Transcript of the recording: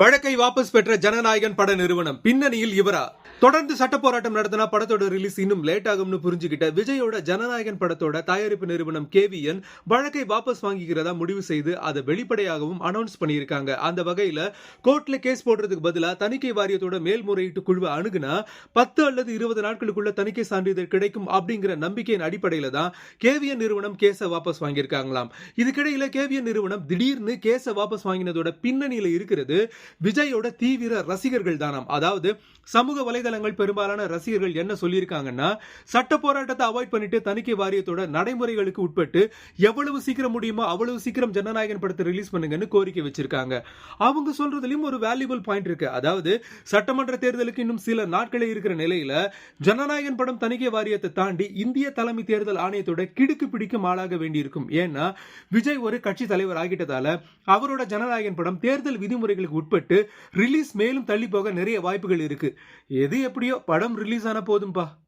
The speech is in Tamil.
வழக்கை வாபஸ் பெற்ற ஜனநாயகன் பட நிறுவனம் பின்னணியில் இவரா? தொடர்ந்து சட்ட போராட்டம் நடத்தினா படத்தோட ரிலீஸ் இன்னும் லேட் ஆகும்னு புரிஞ்சுக்கிட்ட விஜயோட ஜனநாயகன் படத்தோட தயாரிப்பு நிறுவனம் KVN வழக்கை வாபஸ் வாங்கிக்கிறதா முடிவு செய்து அதை வெளிப்படையாகவும் அனௌன்ஸ் பண்ணியிருக்காங்க. அந்த வகையில கோர்ட்ல கேஸ் போடுறதுக்கு பதிலா தணிக்கை வாரியத்தோட மேல்முறையீட்டு குழுவை அணுகுனா 10 அல்லது 20 நாட்களுக்குள்ள தணிக்கை சான்றிதழ் கிடைக்கும் அப்படிங்கிற நம்பிக்கையின் அடிப்படையில தான் KVN நிறுவனம் கேஸை வாபஸ் வாங்கியிருக்காங்களாம். இதுக்கிடையில KVN நிறுவனம் திடீர்னு கேஸை வாபஸ் வாங்கினதோட பின்னணியில இருக்கிறது விஜயோட தீவிர ரசிகர்கள் தானாம். அதாவது சமூக வலைதளங்கள் பெரும்பாலான ரசிகர்கள் என்ன சொல்லியிருக்காங்கன்னா, சட்ட போராட்டத்தை அவாய்ட் பண்ணிட்டு தணிக்கை வாரியத்தோட நடைமுறைகளுக்கு உட்பட்டு எவ்வளவு சீக்கிரம் முடியுமோ அவ்வளவு சீக்கிரம் ஜனநாயகன் படத்தை ரிலீஸ் பண்ணுங்கன்னு கோரிக்கை வச்சிருக்காங்க. அவங்க சொல்றதுலயும் ஒரு வேல்யூபிள் பாயிண்ட் இருக்கு. அதாவது சட்டமன்ற தேர்தலுக்கு இன்னும் சில நாட்களே இருக்கிற நிலையில ஜனநாயகன் படம் தணிக்கை வாரியத்தை தாண்டி இந்திய தலைமை தேர்தல் ஆணையத்தோட கிடுக்கு பிடிக்கும் ஆளாக வேண்டியிருக்கும். ஏன்னா விஜய் ஒரு கட்சி தலைவர் ஆகிட்டதால அவரோட ஜனநாயகன் படம் தேர்தல் விதிமுறைகளுக்கு உட்பட்டு ரிலீஸ் மேலும் தள்ளி போக நிறைய வாய்ப்புகள் இருக்கு. எது எப்படியோ படம் ரிலீஸ் ஆன போதும்பா.